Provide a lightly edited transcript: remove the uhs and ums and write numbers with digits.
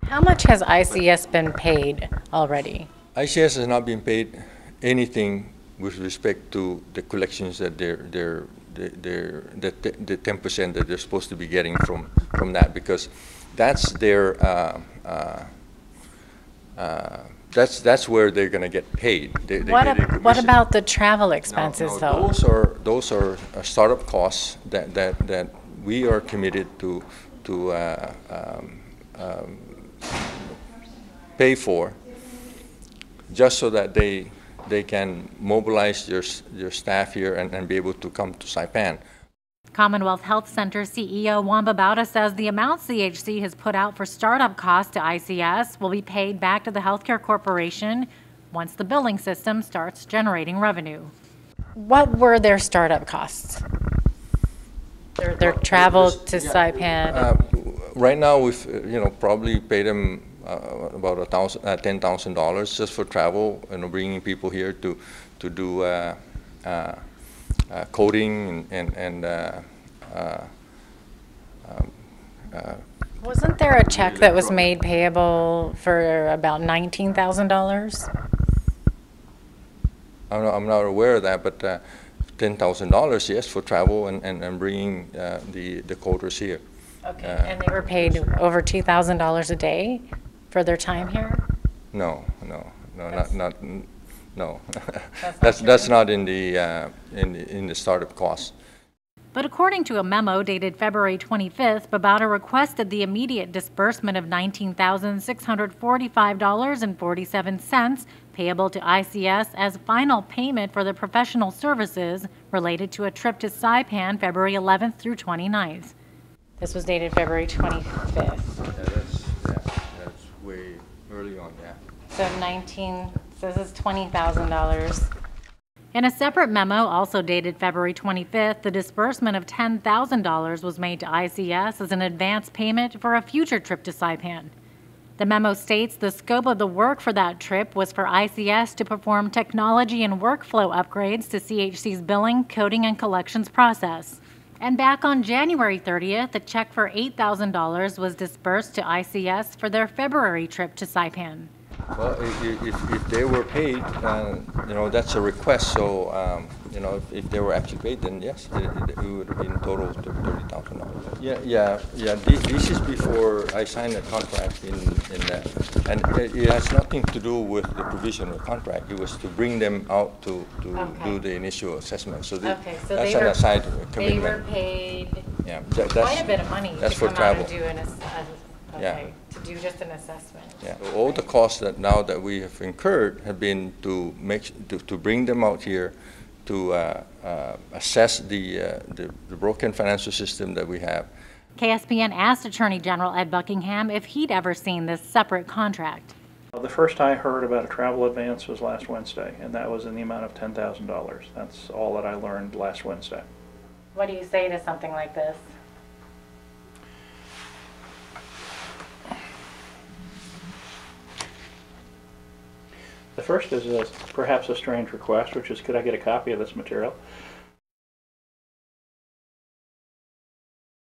How much has ICS been paid already? ICS has not been paid anything with respect to the collections that the 10% that they're supposed to be getting from that, because that's their that's where they're going to get paid. What about the travel expenses, though? Those are startup costs that we are committed to pay for, just so that they can mobilize your staff here and be able to come to Saipan. Commonwealth Health Center CEO Wamba Bauta says the amounts CHC has put out for startup costs to ICS will be paid back to the healthcare corporation once the billing system starts generating revenue. What were their startup costs? Their travel to Saipan? Right now, we've probably paid them about $10,000 just for travel, bringing people here to do coding and wasn't there a check that was made payable for about $19,000? I'm not aware of that, but $10,000, yes, for travel and bringing the coders here. Okay, and they were paid over $2,000 a day for their time here? No. That's not in the startup costs. But according to a memo dated February 25th, Babauta requested the immediate disbursement of $19,645.47 payable to ICS as final payment for the professional services related to a trip to Saipan February 11th through 29th. This was dated February 25th. That's way early on, yeah. So this is $20,000. In a separate memo, also dated February 25th, the disbursement of $10,000 was made to ICS as an advance payment for a future trip to Saipan. The memo states the scope of the work for that trip was for ICS to perform technology and workflow upgrades to CHC's billing, coding, and collections process. And back on January 30th, a check for $8,000 was disbursed to ICS for their February trip to Saipan. Well, if they were paid, that's a request. So, if they were actually paid, then yes, it would have been total to $30,000. Yeah. This is before I signed a contract in that, and it has nothing to do with the provision of the contract. It was to bring them out to do the initial assessment. So, that's an aside commitment. They were paid quite a bit of money to come travel. Out and do to do just an assessment. Yeah. So all the costs that we have incurred have been to bring them out here to assess the broken financial system that we have. KSPN asked Attorney General Ed Buckingham if he'd ever seen this separate contract. The first I heard about a travel advance was last Wednesday, and that was in the amount of $10,000. That's all that I learned last Wednesday. What do you say to something like this? The first is perhaps a strange request, which is, could I get a copy of this material?